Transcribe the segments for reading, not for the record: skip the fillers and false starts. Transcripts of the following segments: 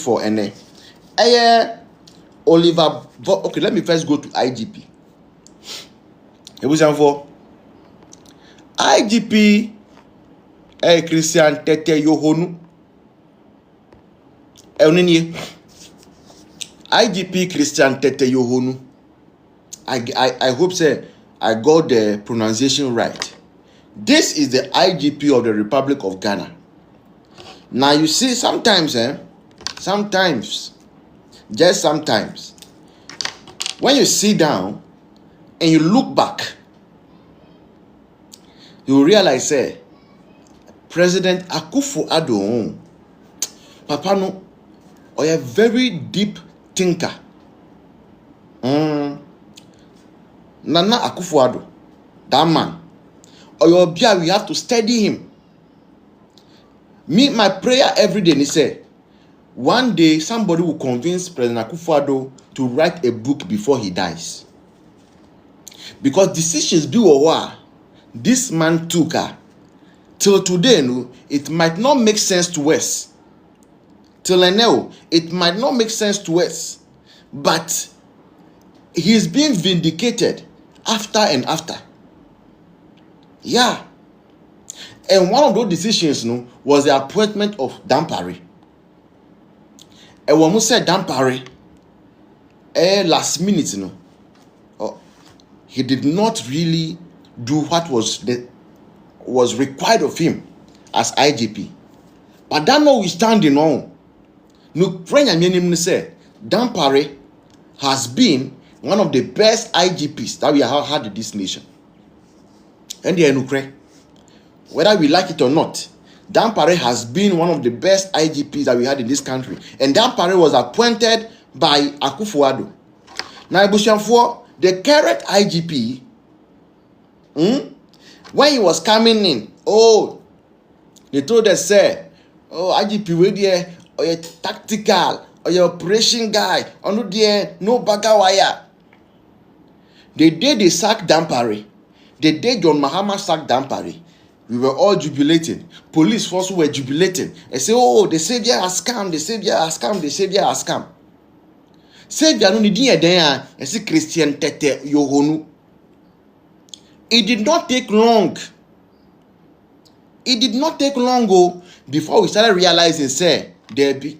for NA. Okay, let me first go to IGP. It was for IGP Christian Tete Yohuno. IGP Christian Tete Yohuno. I hope say I got the pronunciation right. This is the IGP of the Republic of Ghana. Now you see, sometimes, just sometimes, when you sit down and you look back, you realize, President Akufo-Addo, Papa no, or a very deep thinker. Nana Akufo-Addo, that man, or your beer, we have to study him. My prayer every day, he said, one day somebody will convince President Akufo-Addo to write a book before he dies. Because decisions be what this man took till today, it might not make sense to us. Till now, it might not make sense to us. But he's being vindicated after and after. Yeah. And one of those decisions was the appointment of Dampare. And when we said Dampare, last minute, he did not really do what was required of him as IGP. But that notwithstanding, Dampare has been one of the best IGPs that we have had in this nation. And whether we like it or not, Dampare has been one of the best IGPs that we had in this country. And Dampare was appointed by Akufo-Addo. Now, the current IGP, when he was coming in, they told us, IGP, where there, or a tactical, or your operation guy, or no there, no bagawaya. The day they sacked Dampare, the day John Mahama sacked Dampare, we were all jubilating. Police force were jubilating. They say, the savior has come, the savior has come, the savior has come. Savior no need there, and see Christian Tete Yohuno. It did not take long. It did not take long before we started realizing, Debbie,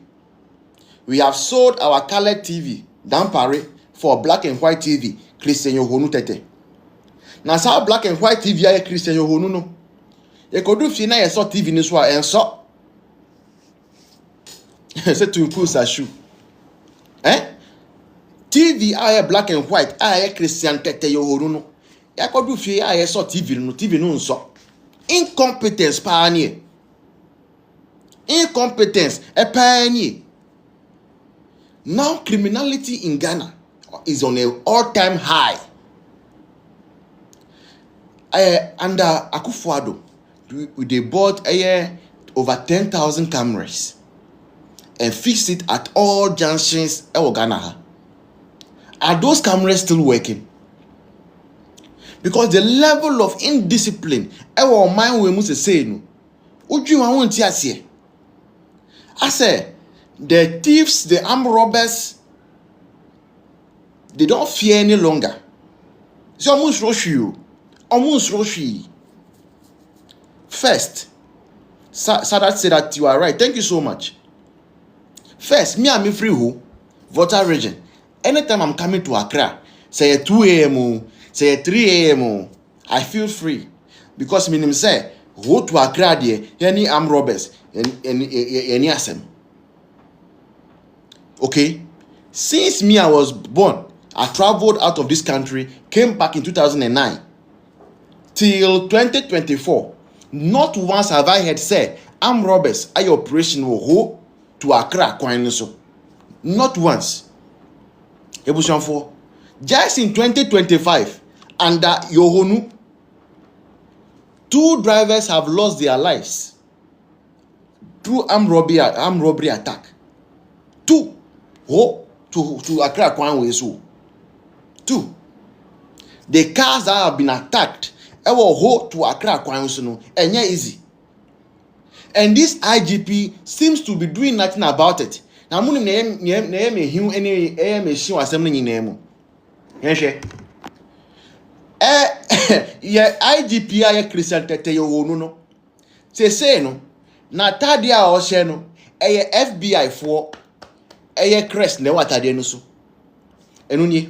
we have sold our colored TV, Dampare, for black and white TV, Christian Yohuno Tete. Now, so black and white TV are Christian Yohuno no. You could do fina you saw TV in so and so. Say to pull a shoe. TV are black and white. I Christian Tete Yohuno. You could do fina you saw TV no so. Incompetence pioneer. Incompetence a pioneer. Now criminality in Ghana is on an all-time high. Under Akufo-Addo, they bought over 10,000 cameras and fixed it at all junctions in Ghana. Are those cameras still working? Because the level of indiscipline, I say, the thieves, the armed robbers, they don't fear any longer. It's almost rush you. Almost Roshi. First, Sadat said that you are right. Thank you so much. First, me I'm free Volta region. Anytime I'm coming to Accra, say at 2 a.m., say at 3 a.m., I feel free. Because me say, go to Accra there, any armed robbers, any asem. Okay? Since me I was born, I traveled out of this country, came back in 2009. Till 2024, not once have I heard say armed robbers are operation will go to Accra, Kwaniso. Not once. Just in 2025, under Yohuno, 2 drivers have lost their lives through armed robbery attack. 2 to Accra, Kwaniso. 2. The cars that have been attacked to Accra, easy. And this IGP seems to be doing nothing about it. na munim na me hiu ene me shi wasem no nyina mu hwehwe ye IGP ya Christian Tete Yohuno no say no na tade a o hye no FBI fo crest na watade no so enu ni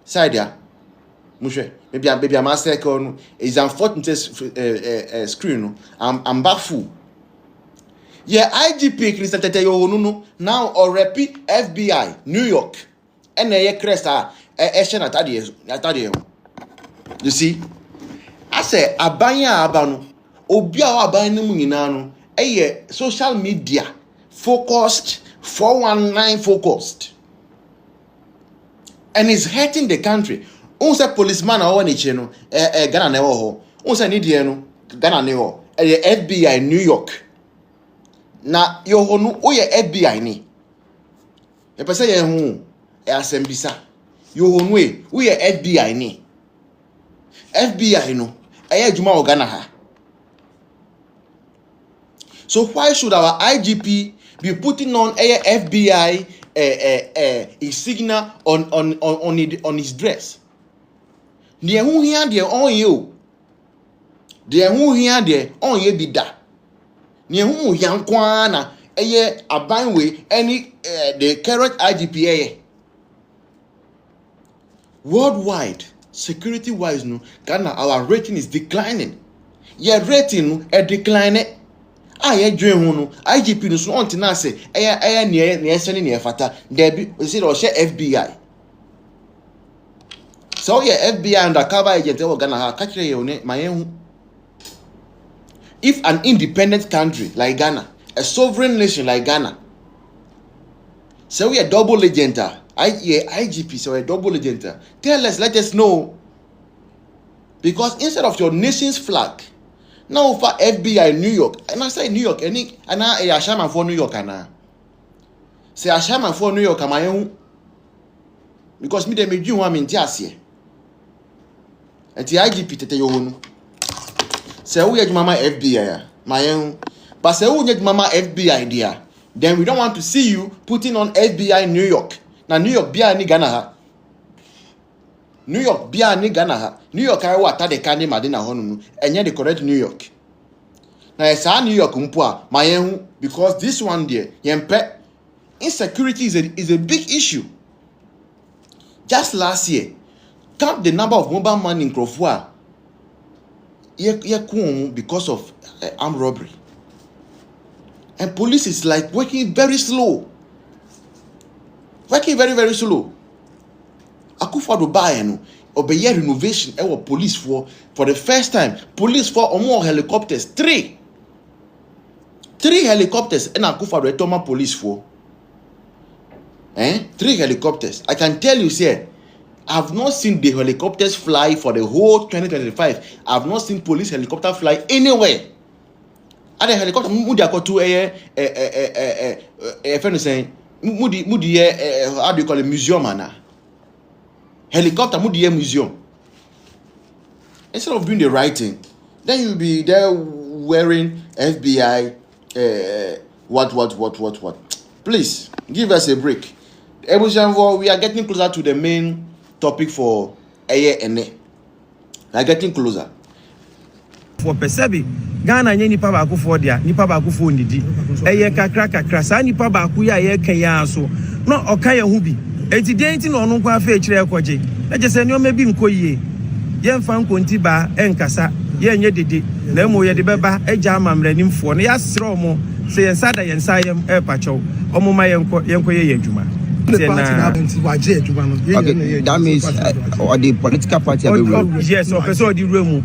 side a muhwe baby am circle no is unfortunate screen no I'm back full. Yeah, IGP Christian Tete Yohuno no now already FBI New York and crest a atade. You see, I say aban no obi a aban no mu nyina no social media focused 419 focused and it's hurting the country. Unse policeman a won eche no Ghana na ho unse ni die no Ghana na ho FBI New York na Yohuno o FBI ni e pese ye hu asembisa Yohuno o FBI ni FBI no adwuma o Ghana ha. So why should our IGP be putting on FBI insignia on his dress? The who here the on you. The who here the on ye be da. The who yankwana aban we any the current IGP worldwide security wise no Ghana our rating is declining. Your rating declining. Dwen hu no IGP no so on tina say ne esene ne fata there be say o share FBI. So FBI undercover agent e Ghana ha ka kire ye one mayen hu. If an independent country like Ghana, a sovereign nation like Ghana, so we a double agent, IGP, so a double agent. Tell us, let us know. Because instead of your nation's flag, now for FBI New York, and I say New York, and I shama for New York, and say I shama for New York, my own. Because me they do one in Tiasie. And the IGP Tete Yohuno. Say we had mama FBI, my own. But say we had mama FBI there. Then we don't want to see you putting on FBI New York. Now New York bia ni Ghana ha. New York bia ni Ghana ha. New York I wata de kande madina honu enye the correct New York. Now esa New York mpoa my because this one there yempe insecurity is a big issue. Just last year, count the number of mobile money in Krofua. Because of armed robbery. And police is like working very slow. Working very, very slow. Akufo-Addo buy no obey renovation police for the first time. Police for more helicopters. 3 helicopters and Akufo-Addo etoma police for. 3 helicopters. I can tell you, sir, I've not seen the helicopters fly for the whole 2025. I've not seen police helicopter fly anywhere. And the helicopter mudi akotu friend saying mudi how do you call it, museum ana. Helicopter mudi museum. Instead of doing the right thing, then you'll be there wearing FBI what. Please give us a break. We are getting closer to the main topic for we are getting closer. For Pesebi, Ghana nipa ba akufo dia, nipa ba akufo ndidi. Kakra sa nipa ba aku ya kan ya so. No oka ya hu bi. Enti denti no no kwa afa ekire ekoje. Eje se nyo mebi nko yie. Ye mfa nkonti ba enkasa, ye nye dede. Na mo ye de beba eja amamra nimfo. No ya sere omo se ye nsada ye nsayem pacho. Omo ma yenko ye adwuma. Okay, that means the political party yes, so the room.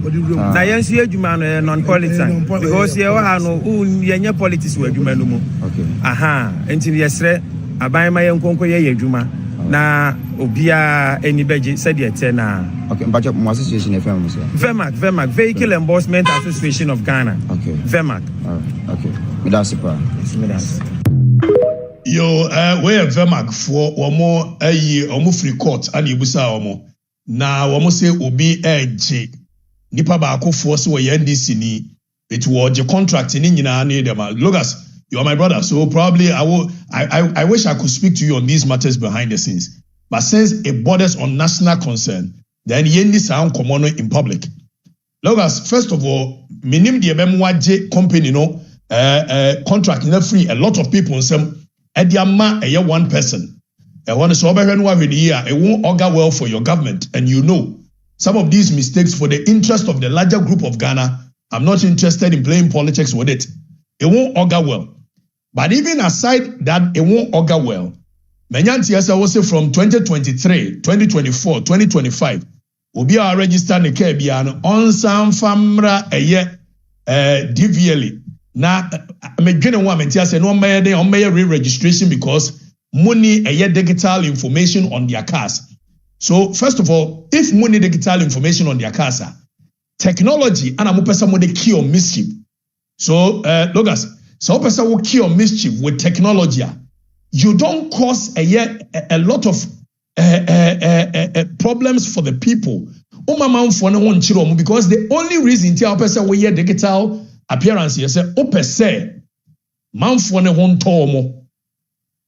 Now, yes, you non-political because you have no politics with you. Okay. Aha, until yesterday, I buy my own conquer Yajuma. Na Obia any budget said yet. Okay, but your association of families. VEMAC, Vehicle Enforcement Association of Ghana. Okay. VEMAC. Okay. That's super. Yo, we have VEMAC for omo omo free court and ibusa omo. Na omo say obi eje nipa ba akofo so we NDC ni it was the contract ni nyina na dem. Logas You are my brother, so probably I wish I could speak to you on these matters behind the scenes. But since it borders on national concern, then yendi sound common in public. Logas, first of all, minim the BMWJ company, contract in free. A lot of people some ediama a one person. I want to solve every year. It won't augur well for your government, and you know some of these mistakes for the interest of the larger group of Ghana. I'm not interested in playing politics with it. It won't augur well. But even aside that, it won't augur well. Menyanti Asa was from 2023, 2024, 2025. Obi a register ne ka bia no onsan famra eye DVL. Na medwene ho amenti ase no omeye re-registration because money eye digital information on their cars. So first of all, if money digital information on their cars, technology ana mo pesa mo de cure mischief. So Logas, so person will cure mischief with technology. You don't cause a lot of problems for the people. Because the only reason tí a person will hear digital appearance is say man for ne hon tomo.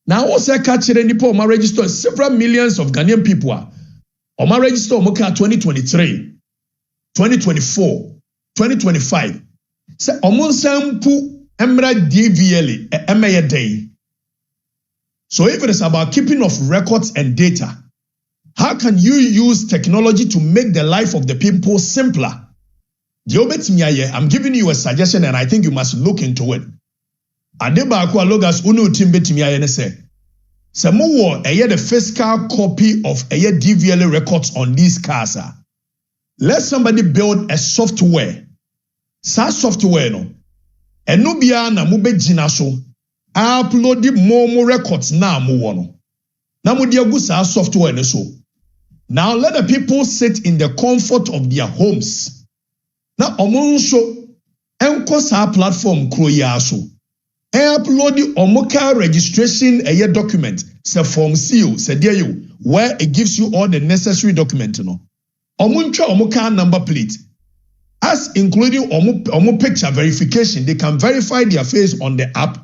Now also catch any people ma register several millions of Ghanaian people. Or ma register mo ka 2023, 2024, 2025. Say omonsampu emra DVL emeye day. So if it is about keeping of records and data, how can you use technology to make the life of the people simpler? I'm giving you a suggestion and I think you must look into it. Adeba akwa logas unu timbe timiaye ne se. Se mo wo the physical copy of DVL records on these cars. Let somebody build a software. Sa software no. Enu bia na mo begina so. Upload more records now more. Now mo dia gu sa software ne so. Now let the people sit in the comfort of their homes. Now omo nso enko sa platform kro ya so. Upload the omoka registration document se form seal se there you where it gives you all the necessary document no. Omuntwa omoka number plate. As including omo picture verification, they can verify their face on the app.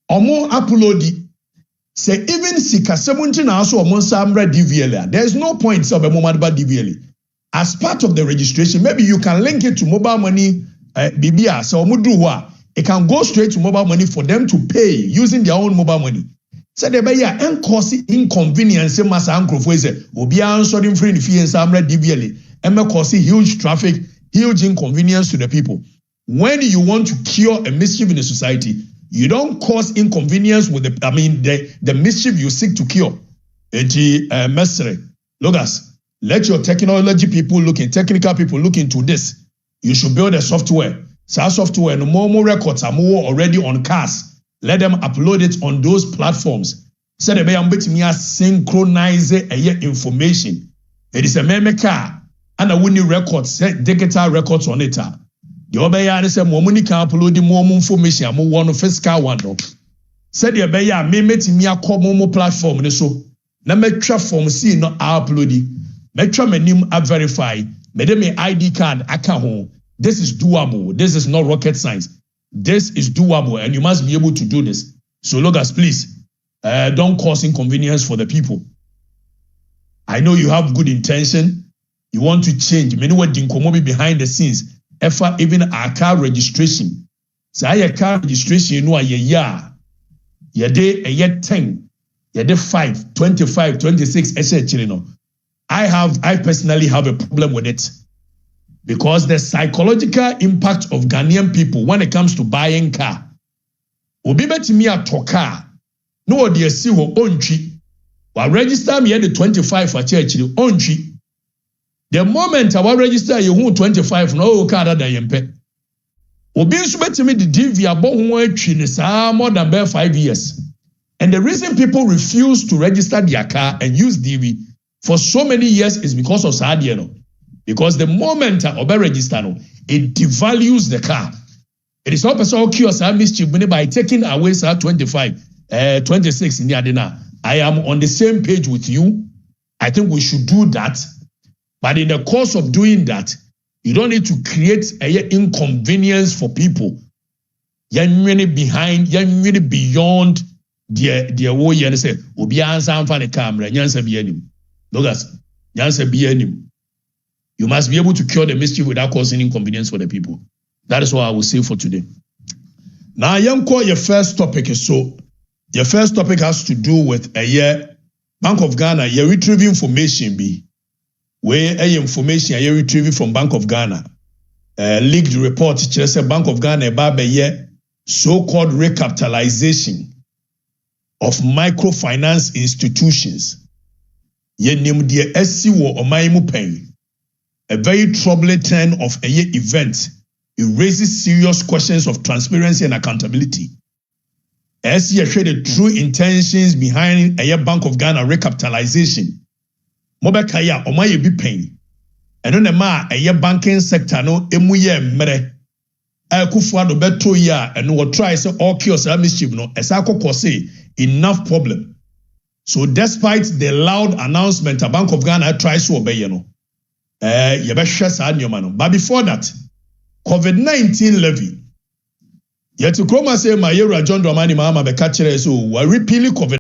Omo upload it. Say even sika 17 also omo samra DVL. There is no point so be momadba DVL. As part of the registration, maybe you can link it to mobile money BBA. So omo do what? It can go straight to mobile money for them to pay using their own mobile money. So they be en cause inconvenience masa ankrofo ise obi answer dem free fee samra DVL. E may cause huge traffic, huge inconvenience to the people. When you want to cure a mischief in the society, you don't cause inconvenience with the mischief you seek to cure. Logas, let your technology people technical people look into this. You should build a software. So software, no more records are more already on cars. Let them upload it on those platforms. So they may synchronize information. It is a meme car and a winning records, digital records on it. The obeya say mo money can upload more information mo one physical one no. Said the obeya me metimi akọ mo platform ne so. Na metwa form C no upload. Metwa manim a verify. Me de me ID card aka ho. This is doable. This is not rocket science. This is doable and you must be able to do this. So Logas, please don't cause inconvenience for the people. I know you have good intention. You want to change. Many what dinkomobi behind the scenes. Even our car registration. So our car registration, you know, a year. Ye day a year 10. Ye day 5, 25, 26, etc. I personally have a problem with it. Because the psychological impact of Ghanaian people when it comes to buying car. Obi betimi ato car. No odi esi ho ontwi. Wa register me the 25 for church ontwi. The moment I register you 25 no car that yempe. Obi nso betimi the DV abo ho atwi ne saa more than 5 years. And the reason people refuse to register their car and use DV for so many years is because of Sadia no. Because the moment I register no, it devalues the car. It is not person cures mischief by taking away 25, 26 in the Adena. I am on the same page with you. I think we should do that. But in the course of doing that, you don't need to create an inconvenience for people. yɛnwene behind, yɛnwene beyond the wo yɛn sɛ obi ansa amfa ne camera nyansa bi anim. Dogas, nyansa bi anim. You must be able to cure the mischief without causing inconvenience for the people. That is what I will say for today. Now, call your first topic. So, your first topic has to do with a year Bank of Ghana. You retrieve information be where a information you retrieve from Bank of Ghana. Leaked report. Just a Bank of Ghana about a year so-called recapitalization of microfinance institutions. Ye nim die esi wo omaimu pen. A very troubling turn of a year event. It raises serious questions of transparency and accountability. As you share the true intentions behind a year Bank of Ghana recapitalization. Mobekaya omaye bi pen. Eno ne ma a year banking sector no emu ye mere. Kufuado beto ya and what try say all cures mischief no esako say enough problem. So despite the loud announcement, a Bank of Ghana tries to obey no. But before that, COVID-19 levy. Yet to Chroma say my John Dramani Mahama be catcher so we repeal COVID.